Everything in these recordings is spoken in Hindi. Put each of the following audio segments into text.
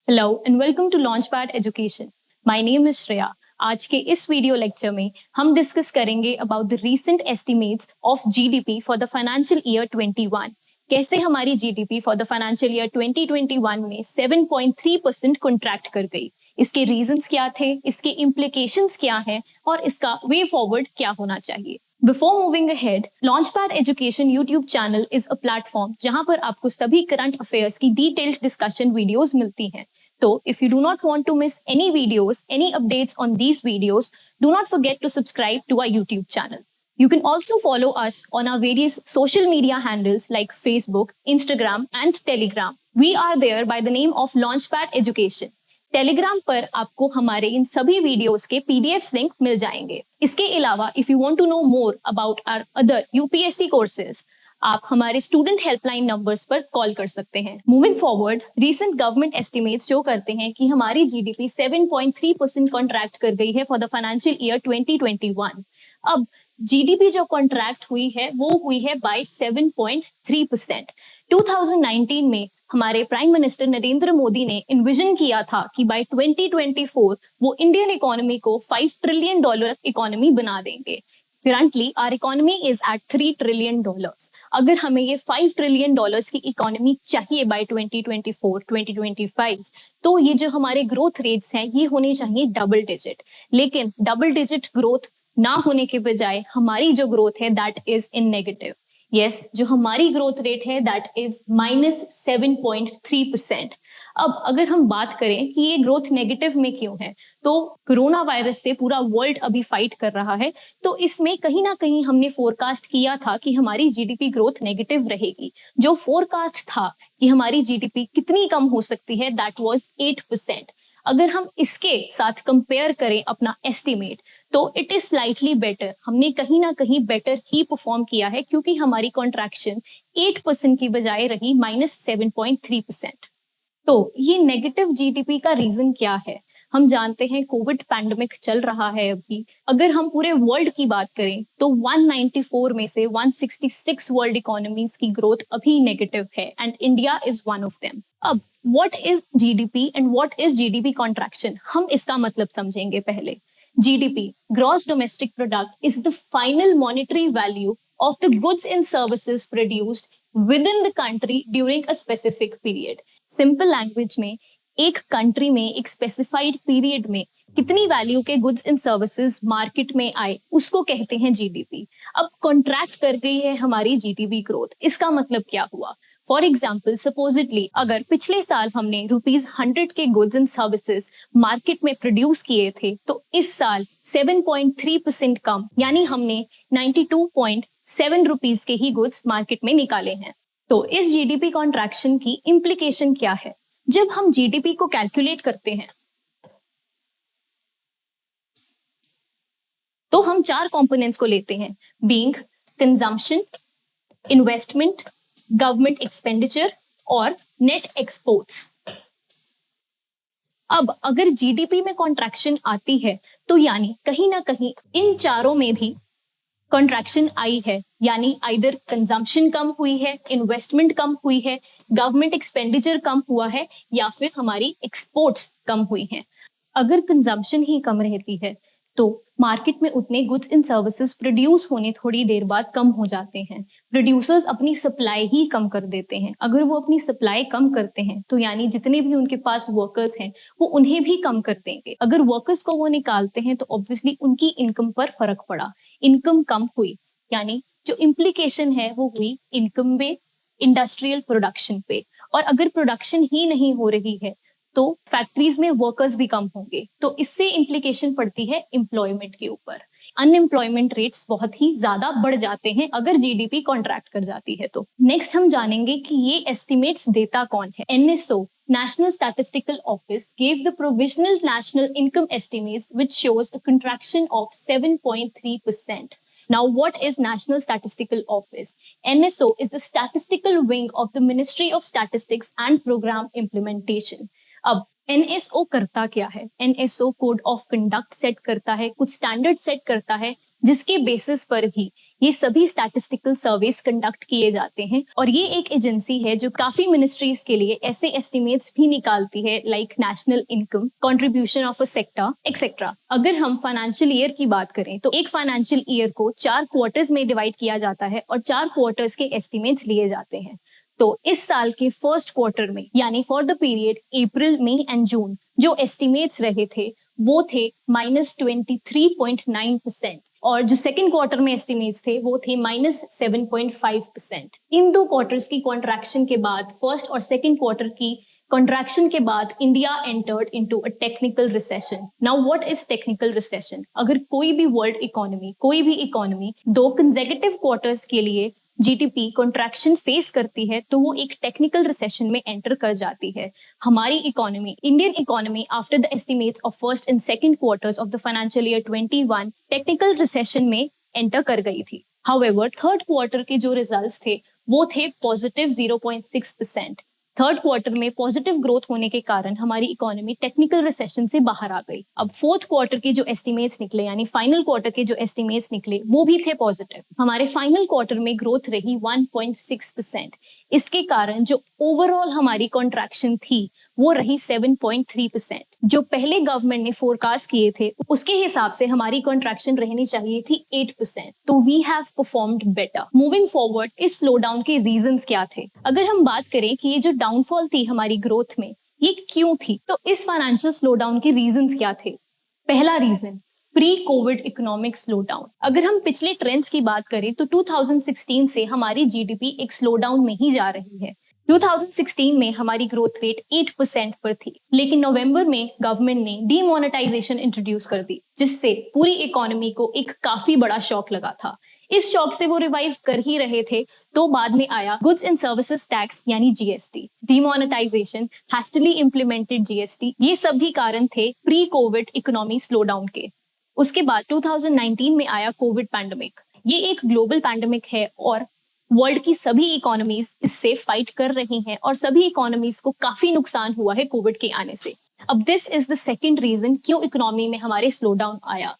Hello and welcome to Launchpad Education. My name is Shreya. आज के इस वीडियो लेक्चर में हम डिस्कस करेंगे about the recent estimates of GDP for the financial year 21। कैसे हमारी GDP for the financial year 2021 में 7.3% कॉन्ट्रैक्ट कर गई, इसके रीजंस क्या थे, इसके इम्प्लीकेशंस क्या हैं और इसका वे फॉरवर्ड क्या होना चाहिए। Before moving ahead, Launchpad Education YouTube channel is a platform जहां पर आपको सभी करंट अफेयर्स की डिटेल्ड डिस्कशन वीडियोस मिलती हैं। तो if you do not want to miss any videos, any updates on these videos, do not forget to subscribe to our YouTube channel. You can also follow us on our various social media handles like Facebook, Instagram and Telegram. We are there by the name of Launchpad Education. Telegram पर आपको हमारे इन सभी वीडियोस के पीडीएफ लिंक मिल जाएंगे। इसके अलावा if you want to know more about our other UPSC courses, आप हमारे स्टूडेंट हेल्पलाइन नंबर्स पर कॉल कर सकते हैं। Moving forward, recent government estimates show करते हैं कि हमारी जीडीपी 7.3% कॉन्ट्रैक्ट कर गई है फॉर द फाइनेंशियल ईयर 2021। अब जीडीपी जो कॉन्ट्रैक्ट हुई है वो हुई है बाय 7.3%। 2019 में हमारे प्राइम मिनिस्टर नरेंद्र मोदी ने इन्विजन किया था कि बाय 2024 वो इंडियन इकोनॉमी को $5 ट्रिलियन इकोनॉमी बना देंगे। Currently our economy is at $3 trillion. अगर हमें ये $5 ट्रिलियन की इकोनॉमी चाहिए बाय 2024-2025, तो ये जो हमारे ग्रोथ रेट्स हैं ये होने चाहिए डबल डिजिट। लेकिन डबल डिजिट ग्रोथ ना होने के बजाय हमारी जो ग्रोथ है that is in negative. Yes, जो हमारी ग्रोथ रेट है दैट इज -7.3%। अब अगर हम बात करें कि ये ग्रोथ नेगेटिव में क्यों है, तो कोरोना वायरस से पूरा वर्ल्ड अभी फाइट कर रहा है, तो इसमें कहीं ना कहीं हमने फोरकास्ट किया था कि हमारी जीडीपी ग्रोथ नेगेटिव रहेगी। जो फोरकास्ट था कि हमारी जीडीपी कितनी कम हो सकती है दैट वाज 8%। अगर हम इसके साथ कंपेयर करें अपना एस्टिमेट, तो इट इज स्लाइटली बेटर। हमने कहीं ना कहीं बेटर ही परफॉर्म किया है क्योंकि हमारी कॉन्ट्रैक्शन 8% की बजाय रही -7.3%। तो ये नेगेटिव जीडीपी का रीजन क्या है? हम जानते हैं कोविड पैंडेमिक चल रहा है अभी। अगर हम पूरे वर्ल्ड की बात करें तो 194 में से 166 वर्ल्ड इकोनॉमीज की ग्रोथ अभी नेगेटिव है and India is one of them. अब what is GDP and what is GDP contraction, हम इसका मतलब समझेंगे पहले। GDP, gross domestic product, is the final monetary value of the goods and services produced within the country during a specific period. Simple language में, एक कंट्री में एक स्पेसिफाइड पीरियड में कितनी वैल्यू के गुड्स एंड सर्विसेज मार्केट में आए उसको कहते हैं जीडीपी। अब कॉन्ट्रैक्ट कर गई है हमारी जीडीपी ग्रोथ, इसका मतलब क्या हुआ? फॉर एग्जाम्पल, सपोजिटली अगर पिछले साल हमने ₹100 के गुड्स एंड सर्विसेज मार्केट में प्रोड्यूस किए थे, तो इस साल 7.3% कम, यानी हमने 92.7 रुपीज के ही गुड्स मार्केट में निकाले हैं। तो इस जीडीपी कॉन्ट्रैक्शन की इम्प्लीकेशन क्या है? जब हम जीडीपी को कैलकुलेट करते हैं तो हम 4 कंपोनेंट्स को लेते हैं, being consumption, investment, government expenditure और नेट एक्सपोर्ट्स। अब अगर जीडीपी में कॉन्ट्रैक्शन आती है तो यानी कहीं ना कहीं इन चारों में भी कॉन्ट्रैक्शन आई है, यानी आइदर कंजम्पशन कम हुई है, इन्वेस्टमेंट कम हुई है, गवर्नमेंट एक्सपेंडिचर कम हुआ है या फिर हमारी एक्सपोर्ट्स कम हुई हैं। अगर कंजम्पशन ही कम रहती है तो मार्केट में उतने गुड्स एंड सर्विसेज प्रोड्यूस होने थोड़ी देर बाद कम हो जाते हैं। प्रोड्यूसर्स अपनी सप्लाई ही कम कर देते हैं। अगर वो अपनी सप्लाई कम करते हैं तो यानी जितने भी उनके पास वर्कर्स हैं वो उन्हें भी कम कर देंगे। अगर वर्कर्स को वो निकालते हैं तो ऑब्वियसली उनकी इनकम पर फर्क पड़ा, इनकम कम हुई, यानी जो इम्प्लीकेशन है वो हुई इनकम पे, इंडस्ट्रियल प्रोडक्शन पे। और अगर प्रोडक्शन ही नहीं हो रही है तो फैक्ट्रीज में वर्कर्स भी कम होंगे, तो इससे इम्प्लीकेशन पड़ती है एम्प्लॉयमेंट के ऊपर। अनएम्प्लॉयमेंट रेट्स बहुत ही ज्यादा बढ़ जाते हैं अगर जीडीपी कॉन्ट्रैक्ट कर जाती है तो। नेक्स्ट हम जानेंगे कि ये एस्टिमेट्स देता कौन है। NSO, National Statistical Office, gave the provisional national income estimates which shows a contraction of 7.3%. Now, what is National Statistical Office? NSO is the statistical wing of the Ministry of Statistics and Program Implementation. अब एनएसओ करता क्या है? NSO code of conduct set करता है, कुछ स्टैंडर्ड सेट करता है जिसके बेसिस पर भी ये सभी स्टैटिस्टिकल सर्वेस कंडक्ट किए जाते हैं और ये एक एजेंसी है जो काफी मिनिस्ट्रीज के लिए ऐसे एस्टिमेट्स भी निकालती है like national income, contribution of a sector etcetera. अगर हम फाइनेंशियल ईयर की बात करें तो एक फाइनेंशियल ईयर को 4 क्वार्टर्स में डिवाइड किया जाता है और 4 क्वार्टर्स के एस्टिमेट्स लिए जाते हैं। तो इस साल के फर्स्ट क्वार्टर में यानी for the period April, May and June जो एस्टिमेट्स रहे थे वो थे -23.9% और जो सेकंड क्वार्टर में एस्टिमेट्स थे वो थे -7.5%। इन दो क्वार्टर्स की कॉन्ट्रैक्शन के बाद, फर्स्ट और सेकंड क्वार्टर की कॉन्ट्रैक्शन के बाद, India entered into a technical recession. Now what is technical recession? अगर कोई भी वर्ल्ड इकोनॉमी, कोई भी इकोनॉमी 2 कंसेक्यूटिव क्वार्टर्स के लिए जीडीपी कॉन्ट्रैक्शन फेस करती है तो वो एक टेक्निकल रिसेशन में एंटर कर जाती है। हमारी economy, Indian economy, after the estimates of first and second quarters of the financial year 21 technical recession में एंटर कर गई थी। हाउएवर थर्ड क्वार्टर के जो रिजल्ट्स थे वो थे पॉजिटिव 0.6%। थर्ड क्वार्टर में पॉजिटिव ग्रोथ होने के कारण हमारी इकोनॉमी टेक्निकल रिसेशन से बाहर आ गई। अब फोर्थ क्वार्टर के जो एस्टिमेट्स निकले यानी फाइनल क्वार्टर के जो एस्टिमेट्स निकले वो भी थे पॉजिटिव। हमारे फाइनल क्वार्टर में ग्रोथ रही 1.6%। इसके कारण जो ओवरऑल हमारी कॉन्ट्रैक्शन थी वो रही 7.3%। जो पहले गवर्नमेंट ने फोरकास्ट किए थे उसके हिसाब से हमारी कॉन्ट्रैक्शन रहनी चाहिए थी 8%। तो we have performed better. Moving forward, इस स्लो डाउन के रीजंस क्या थे? अगर हम बात करें कि ये जो डाउनफॉल थी हमारी ग्रोथ में ये क्यों थी, तो इस फाइनेंशियल स्लो डाउन के रीजंस क्या थे? पहला reason, pre covid economic slow down. अगर हम पिछले ट्रेंड्स की बात करें तो 2016 से हमारी जीडीपी एक स्लो डाउन में ही जा रही है। 2016 में हमारी ग्रोथ रेट 8% पर थी, लेकिन नवंबर में गवर्नमेंट ने डीमोनेटाइजेशन इंट्रोड्यूस कर दी जिससे पूरी इकोनॉमी को एक काफी बड़ा शॉक लगा था। इस शॉक से वो रिवाइव कर ही रहे थे तो बाद में आया गुड्स एंड सर्विसेज टैक्स यानी जीएसटी, डीमोनेटाइजेशन, हैस्टिली इंप्लीमेंटेड जीएसटी। ये सभी कारण थे pre Covid economy slow down के। उसके बाद 2019 में आया कोविड पैंडेमिक। ये एक ग्लोबल पैंडेमिक है और वर्ल्ड की सभी इकोनॉमीज इससे फाइट कर रही हैं और सभी इकोनॉमीज को काफी नुकसान हुआ है कोविड के आने से। अब this is the second reason क्यों इकोनॉमी में हमारे स्लो डाउन आया,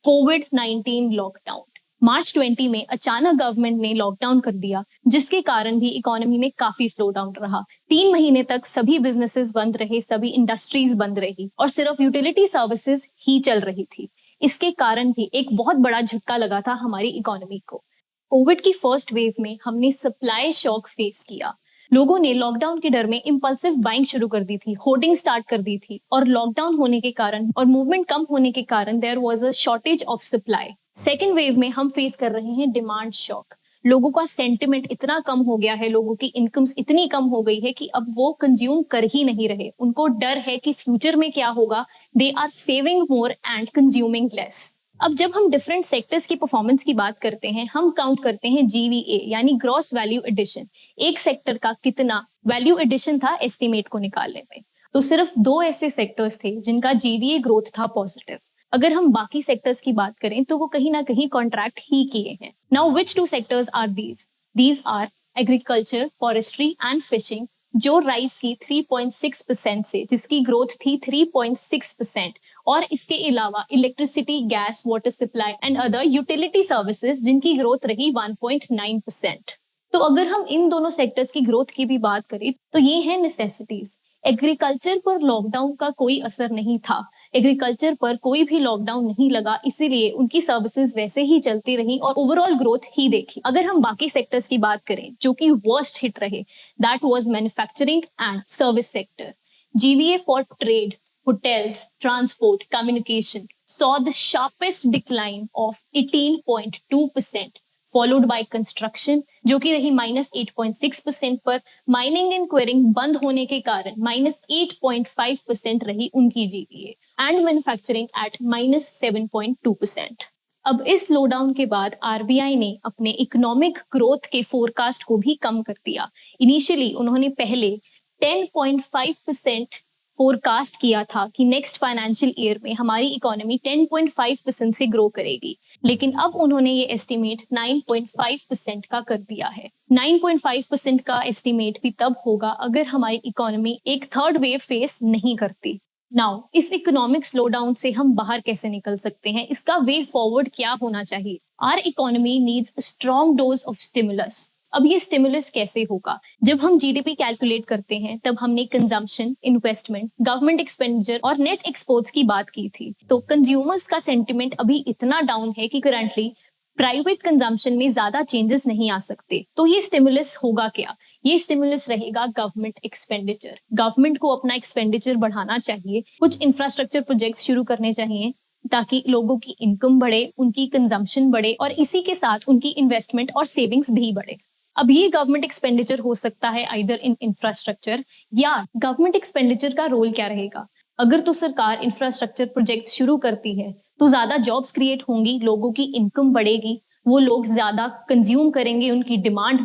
कोविड-19 लॉकडाउन। मार्च 20 में अचानक गवर्नमेंट ने लॉकडाउन कर दिया जिसके कारण भी इकोनॉमी में काफी स्लो डाउन रहा। 3 महीने तक सभी बिजनेसेस बंद रहे, सभी इंडस्ट्रीज बंद रही और सिर्फ यूटिलिटी सर्विसेज ही चल रही थी। इसके कारण भी एक बहुत बड़ा झटका लगा था हमारी इकोनॉमी को। कोविड की फर्स्ट वेव में हमने सप्लाई शॉक फेस किया। लोगों ने लॉकडाउन के डर में इम्पल्सिव बाइंग शुरू कर दी थी, होर्डिंग स्टार्ट कर दी थी और लॉकडाउन होने के कारण और मूवमेंट कम होने के कारण there was a shortage of supply. Second wave में हम फेस कर रहे हैं डिमांड शॉक। लोगों का सेंटिमेंट इतना कम हो गया है, लोगों की इनकम्स इतनी कम हो गई है कि अब वो कंज्यूम कर ही नहीं रहे। उनको डर है कि फ्यूचर में क्या होगा। They are saving more and consuming less. अब जब हम डिफरेंट सेक्टर्स की परफॉर्मेंस की बात करते हैं, हम काउंट करते हैं जीवीए यानी ग्रॉस वैल्यू एडिशन। एक सेक्टर का कितना वैल्यू एडिशन था एस्टिमेट को निकालने में। तो सिर्फ 2 ऐसे सेक्टर्स थे जिनका जीवीए ग्रोथ था पॉजिटिव। अगर हम बाकी सेक्टर्स की बात करें तो वो कहीं ना कहीं कॉन्ट्रैक्ट ही किए हैं। Now which 2 sectors are these? These are agriculture, forestry and fishing, जो राइज की 3.6% से, जिसकी ग्रोथ थी 3.6%। और इसके अलावा electricity, gas, water supply and other utility services जिनकी ग्रोथ रही 1.9%। तो अगर हम इन दोनों सेक्टर्स की ग्रोथ की भी बात करें तो ये है नेसेसिटीज। एग्रीकल्चर पर लॉकडाउन का कोई असर नहीं था, एग्रीकल्चर पर कोई भी लॉकडाउन नहीं लगा, इसीलिए उनकी सर्विसेज वैसे ही चलती रही और ओवरऑल ग्रोथ ही देखी। अगर हम बाकी सेक्टर्स की बात करें जो कि वर्स्ट हिट रहे, that was manufacturing and service sector. GVA for trade, hotels, transport, communication saw the sharpest decline of 18.2%, followed by construction जो कि रही -8.6% पर। माइनिंग एंड क्वेरिंग बंद होने के कारण -8.5% रही उनकी जीवीए एंड मैन्युफैक्चरिंग एट -7.2%। अब इस स्लो डाउन के बाद आरबीआई ने अपने इकोनॉमिक ग्रोथ के फोरकास्ट को भी कम कर दिया। इनिशियली उन्होंने पहले 10.5% फोरकास्ट किया था कि नेक्स्ट फाइनेंशियल ईयर में हमारी इकोनॉमी 10.5% से ग्रो करेगी, लेकिन अब उन्होंने ये एस्टिमेट 9.5% का कर दिया है। 9.5% का एस्टिमेट भी तब होगा अगर हमारी इकोनॉमी एक थर्ड वेव फेस नहीं करती। नाउ इस इकोनॉमिक स्लोडाउन से हम बाहर कैसे निकल सकते हैं, इसका वे फॉरवर्ड क्या होना चाहिए? Our economy needs strong dose of stimulus. अब ये स्टिमुलस कैसे होगा? जब हम जीडीपी कैलकुलेट करते हैं तब हमने कंजम्पशन, इन्वेस्टमेंट, गवर्नमेंट एक्सपेंडिचर और नेट एक्सपोर्ट्स की बात की थी। तो कंज्यूमर्स का सेंटिमेंट अभी इतना डाउन है कि करंटली प्राइवेट कंजम्पशन में ज्यादा चेंजेस नहीं आ सकते। तो ये स्टिमुलस होगा क्या? ये स्टिमुलस रहेगा गवर्नमेंट एक्सपेंडिचर। गवर्नमेंट को अपना एक्सपेंडिचर बढ़ाना चाहिए, कुछ इंफ्रास्ट्रक्चर प्रोजेक्ट्स शुरू करने चाहिए ताकि लोगों की इनकम बढ़े, उनकी कंजम्पशन बढ़े और इसी के साथ उनकी इन्वेस्टमेंट और सेविंग्स भी बढ़े। अब ये गवर्नमेंट एक्सपेंडिचर हो सकता है आइदर इन इंफ्रास्ट्रक्चर, या गवर्नमेंट एक्सपेंडिचर का रोल क्या रहेगा? अगर तो सरकार इंफ्रास्ट्रक्चर प्रोजेक्ट शुरू करती है तो ज्यादा जॉब्स क्रिएट होंगी, लोगों की इनकम बढ़ेगी, वो लोग ज्यादा कंज्यूम करेंगे, उनकी डिमांड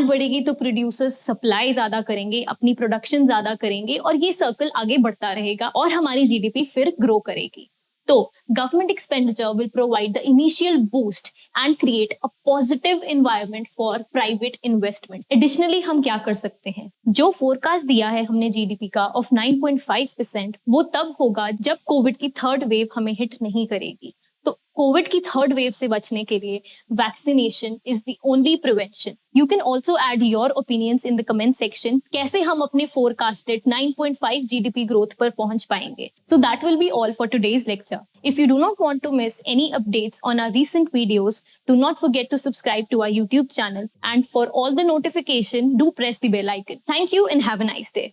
बढ़ेगी तो प्रोड्यूसर्स सप्लाई ज्यादा करेंगे, अपनी प्रोडक्शन ज्यादा करेंगे और ये सर्कल आगे बढ़ता रहेगा और हमारी जीडीपी फिर ग्रो करेगी। तो government expenditure will provide the initial boost and create a positive environment for private investment. Additionally, हम क्या कर सकते हैं? जो फोरकास्ट दिया है हमने जीडीपी का ऑफ 9.5%, वो तब होगा जब कोविड की थर्ड वेव हमें हिट नहीं करेगी। तो कोविड की थर्ड वेव से बचने के लिए vaccination is the only prevention. You can also add your opinions in the comment section, कैसे हम अपने फोरकास्टेड 9.5 जीडीपी ग्रोथ पर पहुंच पाएंगे। So that will be all for today's lecture. If you do not want to miss any updates on our recent videos, do not forget to subscribe to our YouTube channel, and for all the notification, do press the bell icon. Thank you and have a nice day.